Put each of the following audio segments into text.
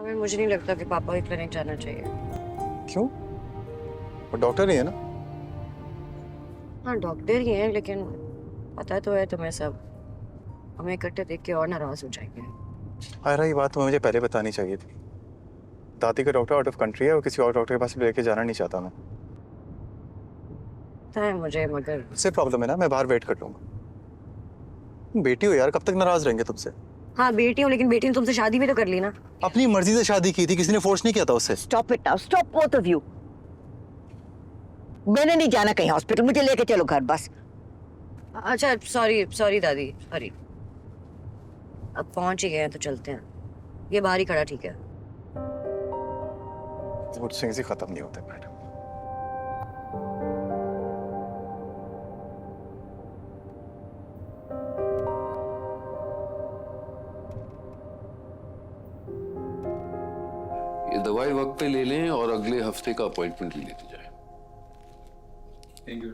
हमें मुझे नहीं लगता कि पापा को क्लिनिक जाना चाहिए। क्यों? वो डॉक्टर ही है ना। हाँ डॉक्टर ही हैं, लेकिन पता तो है तुम्हें सब, हमें इकट्ठे देख के और नाराज हो जाएंगे। आयरा, ये बात तुम्हें मुझे पहले बतानी चाहिए थी। दादी का डॉक्टर आउट ऑफ कंट्री है और किसी और डॉक्टर के पास लेके जाना नहीं चाहता मैं। पता है मुझे, मगर उससे प्रॉब्लम है ना, मैं बाहर वेट कर लूंगा। बेटी हो यार, कब तक नाराज रहेंगे तुमसे? हाँ बेटी हूँ, लेकिन बेटी ने तुमसे शादी भी तो कर ली ना। अपनी मर्जी से शादी की थी, किसी ने फोर्स नहीं किया था उससे। Stop it now, stop both of you. मैंने नहीं जाना कहीं हॉस्पिटल, मुझे लेके चलो घर बस। अच्छा सॉरी सॉरी दादी, सॉरी। अब पहुंच ही गए हैं तो चलते हैं। ये बाहर ही खड़ा, ठीक है? मूड स्विंग्स ही खत्म नहीं होते मैडम। ये दवाई वक्त पे ले लें और अगले हफ्ते का अपॉइंटमेंट ले लेते जाएं। Thank you.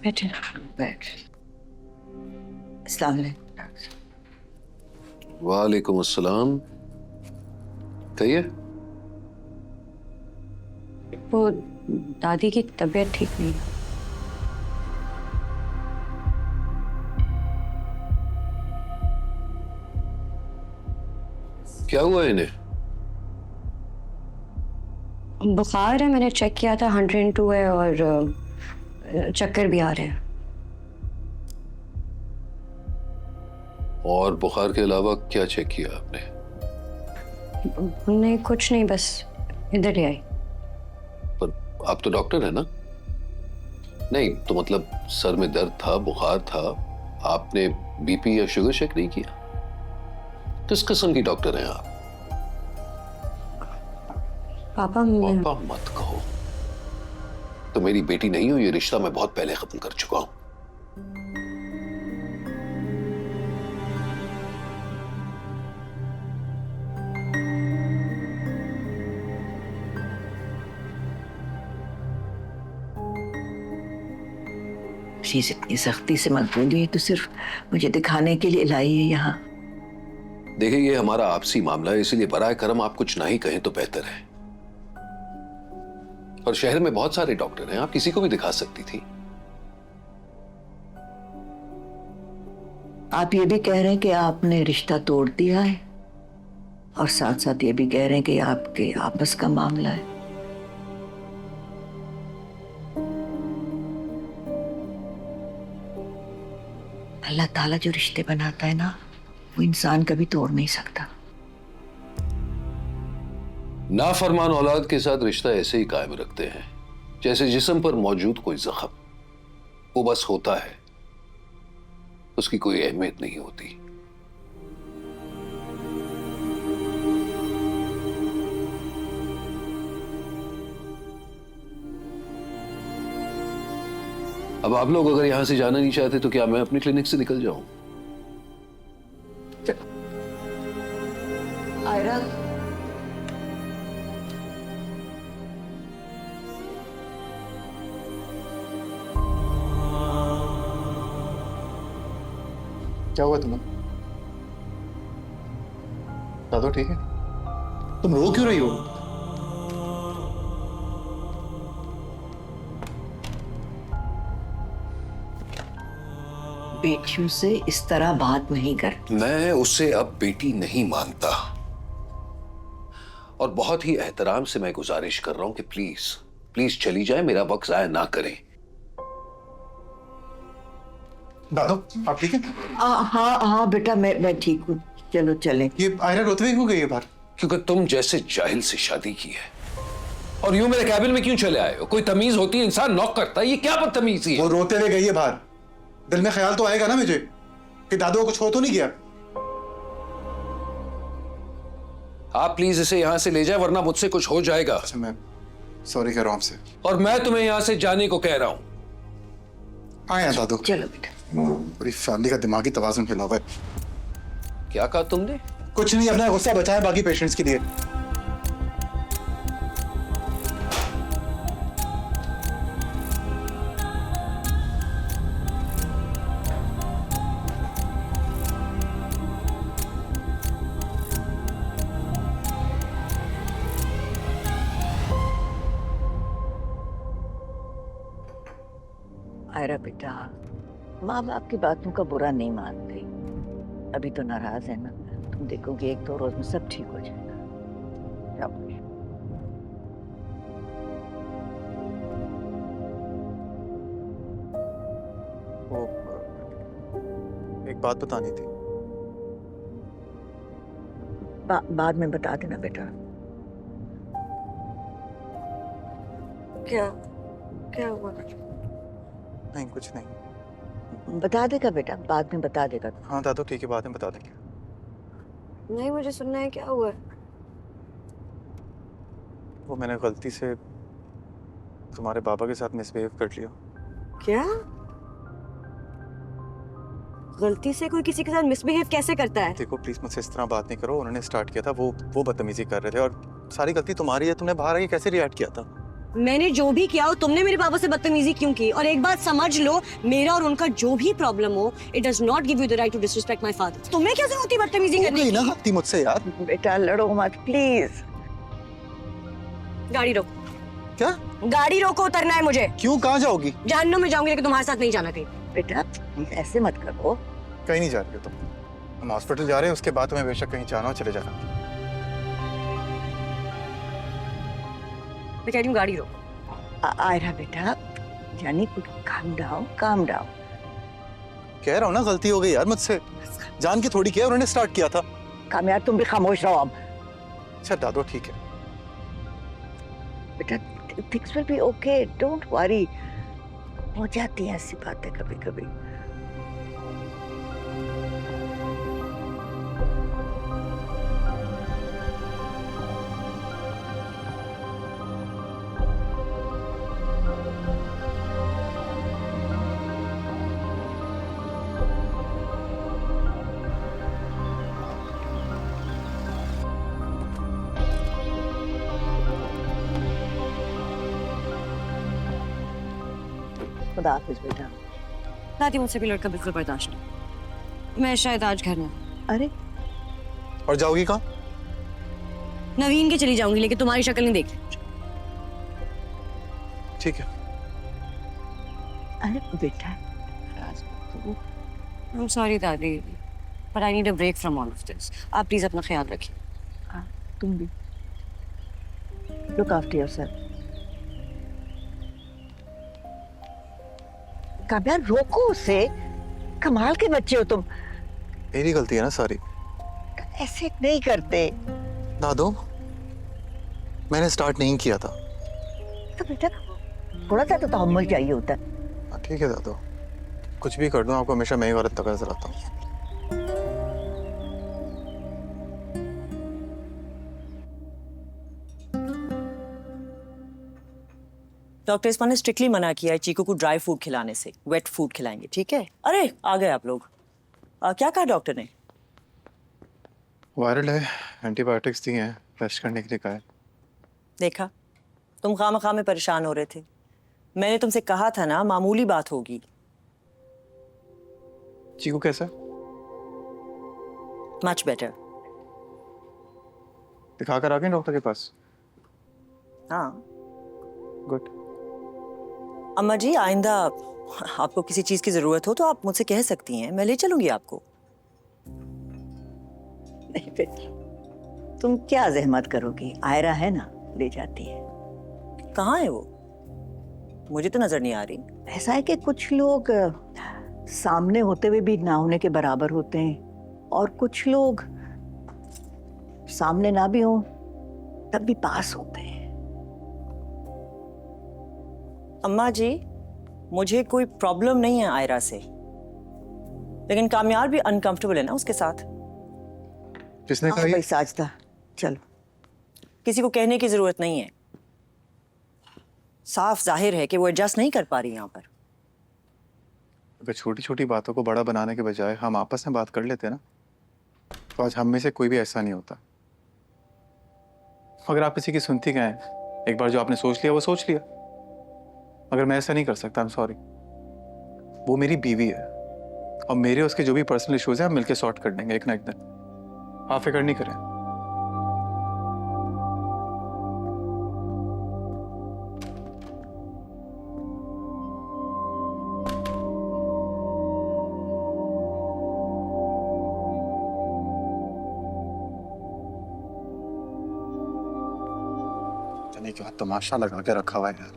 बैठे बैठ। अस्सलाम वालेकुम। वालेकुम अस्सलाम। कहिए। वो दादी की तबीयत ठीक नहीं है। क्या हुआ इन्हें? बुखार है, मैंने चेक किया था 102 है, और चक्कर भी आ रहे हैं। और बुखार के अलावा क्या चेक किया आपने? नहीं कुछ नहीं, बस इधर ही आई। पर आप तो डॉक्टर है ना? नहीं तो मतलब सर में दर्द था, बुखार था, आपने बीपी या शुगर चेक नहीं किया? किस किस्म की डॉक्टर हैं आप? पापा पापा मत कहो। तो मेरी बेटी नहीं हो, ये रिश्ता मैं बहुत पहले खत्म कर चुका हूं। प्लीज इतनी सख्ती से मत बोलिए, तो सिर्फ मुझे दिखाने के लिए लाई है यहाँ। देखिए ये हमारा आपसी मामला है, इसीलिए बराए करम आप कुछ ना ही कहें तो बेहतर है। और शहर में बहुत सारे डॉक्टर हैं, आप किसी को भी दिखा सकती थी। आप ये भी कह रहे हैं कि आपने रिश्ता तोड़ दिया है, और साथ साथ ये भी कह रहे हैं कि आपके आपस का मामला है। अल्लाह ताला जो रिश्ते बनाता है ना, वो इंसान कभी तोड़ नहीं सकता। नाफरमान औलाद के साथ रिश्ता ऐसे ही कायम रखते हैं जैसे जिस्म पर मौजूद कोई जख्म। वो बस होता है, उसकी कोई अहमियत नहीं होती। अब आप लोग अगर यहां से जाना नहीं चाहते तो क्या मैं अपनी क्लिनिक से निकल जाऊं? आयरा, क्या हुआ तुम्हें? दादो ठीक है? तुम रो क्यों रही हो? बेटियों से इस तरह बात नहीं कर। मैं उसे अब बेटी नहीं मानता, और बहुत ही एहतराम से मैं गुजारिश कर रहा हूं कि प्लीज प्लीज चली जाए, मेरा वक्त जाया ना करें। दादो आप ठीक है? हाँ हाँ बेटा, मैं ठीक हूँ, चलो चलें। ये आयरा रोते हुए क्यों गई है बाहर? क्योंकि तुम जैसे जाहिल से शादी की है, और यूं मेरे कैबिन में क्यों चले आए हो? कोई तमीज होती है, इंसान नॉक करता है, ये क्या बदतमीजी है? वो रोते हुए गई है बाहर। दिल में ख्याल तो आएगा ना मुझे कि दादू को कुछ हो तो नहीं गया। आप प्लीज इसे यहां से ले जाए, वरना मुझसे कुछ हो जाएगा। अच्छा मैं सॉरी कह रहा हूं आपसे। और मैं तुम्हें यहां से जाने को कह रहा हूं। आए दादू। चलो बेटा। पूरी फैमिली का दिमागी तवाज़ुन हिला हुआ है। क्या कहा तुमने? कुछ नहीं, अपना गुस्सा बचाएं बाकी पेशेंट्स के लिए। आयरा बेटा, माँ बाप की बातों का बुरा नहीं मानते। अभी तो नाराज है ना, तुम देखोगे 1-2 रोज में सब ठीक हो जाएगा। शाबाश। वो एक बात बतानी थी। बाद में बता देना बेटा। क्या क्या हुआ? नहीं कुछ नहीं। बता देगा बेटा, बाद में बता देगा। हाँ दादू ठीक है, बाद में बता देंगे। नहीं, मुझे सुनना है, क्या हुआ? वो मैंने गलती से तुम्हारे पापा के साथ मिसबिहेव कर लिया। क्या? गलती से कोई किसी के साथ मिसबिहेव कैसे करता है? देखो प्लीज मुझसे इस तरह बात नहीं करो। उन्होंने स्टार्ट किया था, वो बदतमीजी कर रहे थे और सारी गलती तुम्हारी है। तुमने बाहर आके कैसे रिएक्ट किया था? मैंने जो भी किया हो, तुमने मेरे पापा से बदतमीजी क्यों की? और एक बात समझ लो, मेरा और उनका जो भी प्रॉब्लम हो, it does not give you the right to disrespect my father. तुम्हें क्या जरूरत थी बदतमीजी करने की? ना गलती मुझसे यार। बेटा लड़ो मत प्लीज। गाड़ी रोको। क्या? गाड़ी रोको, उतरना है मुझे। क्यों? कहाँ जाओगी? जानना में जाऊंगी, लेकिन तुम्हारे साथ नहीं जाना कहीं। बेटा ऐसे मत करो। कहीं नहीं जा रही हो तुम। हम हॉस्पिटल जा रहे हैं, उसके बाद तुम्हें बेशक कहीं जाना हो चले जाना। मैं कह रही हूँ गाड़ी रोको। आयरा बेटा, यानी काम डाउन। कह रहा हूँ ना गलती हो गई यार मुझसे। जान के थोड़ी किया, उन्होंने स्टार्ट किया था। कामयाब तुम भी खामोश रहो अब। अच्छा दादू ठीक है। बेटा things will be okay, don't worry. हो जाती हैं ऐसी बातें कभी कभी। खुदा हाफिज बेटा। दादी, मुझसे भी लड़का बिल्कुल बर्दाश्त नहीं। मैं शायद आज घर में। अरे और जाओगी कहाँ? नवीन के चली जाऊंगी, लेकिन तुम्हारी शक्ल नहीं देखी। ठीक है। अरे बेटा I'm sorry दादी, but I need a break from all of this. आप प्लीज अपना ख्याल रखिए। तुम भी लुक आफ्टर योरसेल्फ। कामयाब रोको उसे, कमाल के बच्चे हो तुम। मेरी गलती है ना सारी। ऐसे नहीं करते। दादू मैंने स्टार्ट नहीं किया था। तो बेटा थोड़ा सा तो तहम्मुल चाहिए होता है। हाँ, ठीक है दादू, कुछ भी कर दूं आपको हमेशा मैं ही गलत नजर आता हूँ। डॉक्टर इस्मा ने स्ट्रिक्टली मना किया है चीकू को ड्राई फूड खिलाने से, वेट फूड खिलाएंगे, ठीक है? अरे आ गए आप लोग। क्या कहा डॉक्टर ने? वायरल है, एंटीबायोटिक्स दी हैं, रेस्ट करने के लिए कहा है। देखा, तुम खामखा में परेशान हो रहे थे। मैंने तुमसे कहा था ना, मामूली बात होगी। चीकू कैसा? Much better. दिखा कर आ गए डॉक्टर के पास? हाँ। गुड। अम्मा जी, आइंदा आपको किसी चीज की जरूरत हो तो आप मुझसे कह सकती हैं, मैं ले चलूंगी आपको। नहीं बेटा, तुम क्या जहमत करोगी? आयरा है ना, ले जाती है। कहाँ है वो? मुझे तो नजर नहीं आ रही। ऐसा है कि कुछ लोग सामने होते हुए भी ना होने के बराबर होते हैं, और कुछ लोग सामने ना भी हो तब भी पास होते हैं। अम्मा जी, मुझे कोई प्रॉब्लम नहीं है आयरा से, लेकिन कामयाब भी अनकंफर्टेबल है ना उसके साथ। किसने कहा भाई ये? साजदा चलो। किसी को कहने की जरूरत नहीं है, साफ जाहिर है कि वो एडजस्ट नहीं कर पा रही यहाँ पर। अगर छोटी छोटी बातों को बड़ा बनाने के बजाय हम आपस में बात कर लेते ना, तो आज हम में से कोई भी ऐसा नहीं होता। अगर आप किसी की सुनती क्या है, एक बार जो आपने सोच लिया वो सोच लिया। अगर मैं ऐसा नहीं कर सकता, आई एम सॉरी। वो मेरी बीवी है और मेरे उसके जो भी पर्सनल इश्यूज हैं हम मिलके सॉर्ट कर देंगे एक ना एक दिन। आप फिक्र नहीं करें। जाने के बाद तमाशा लगा के रखा हुआ है यार।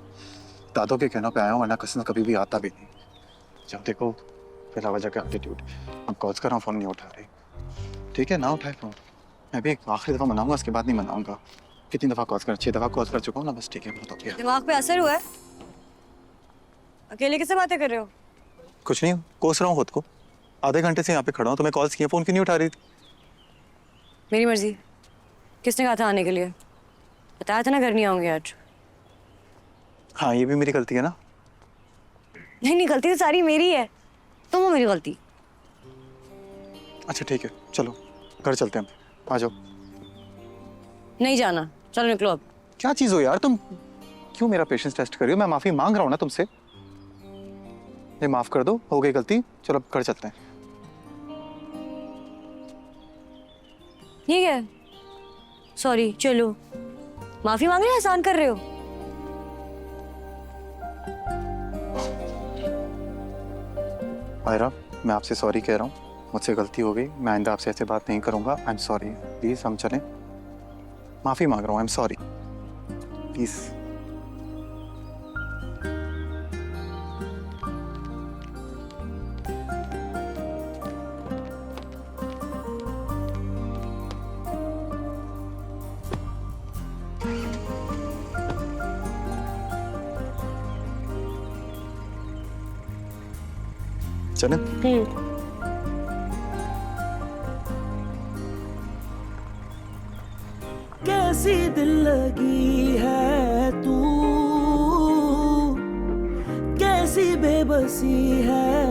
दादों के कहने पे आया हूँ, वरना कसम कभी भी आता भी नहीं। जब देखो फिर वजह का एटीट्यूड। अब कॉल्स कर रहा हूँ, फोन नहीं उठा रही। ठीक है, ना उठाए फोन। मैं भी एक आखिरी दफा मनाऊंगा, उसके बाद नहीं मनाऊंगा। कितनी दफा कॉल्स कर, 6 दफा कॉल्स कर चुका हूँ ना, बस ठीक है, बहुत हो गया। दिमाग पे असर हुआ है? अकेले किससे बातें कर रहे हो? कुछ नहीं, कोस रहा हूँ खुद को। आधे घंटे से यहाँ पे खड़ा हूँ, तुम्हें कॉल्स किए, फोन क्यों नहीं उठा रही? मेरी मर्जी। किसने कहा था आने के लिए? बताया था ना घर नहीं आऊंगी आज। हाँ, ये भी मेरी गलती है ना। नहीं, गलती तो सारी मेरी है, तुम हो मेरी गलती। अच्छा ठीक है, चलो घर चलते हैं, आ जाओ। नहीं जाना, चलो निकलो अब। क्या चीज हो यार तुम, क्यों मेरा पेशेंस टेस्ट कर रही हो? मैं माफी मांग रहा हूँ ना तुमसे। ये माफ कर दो, हो गई गलती, चलो अब घर चलते हैं। ठीक है, सॉरी, चलो। माफी मांग रहे हो, एहसान कर रहे हो? आयरा, मैं आपसे सॉरी कह रहा हूँ, मुझसे गलती हो गई। मैं आइंदा आपसे ऐसे बात नहीं करूंगा। I am sorry. प्लीज हम चलें। माफी मांग रहा हूँ, आई एम सॉरी। प्लीज। चलें? कैसी दिल लगी है तू, कैसी बेबसी है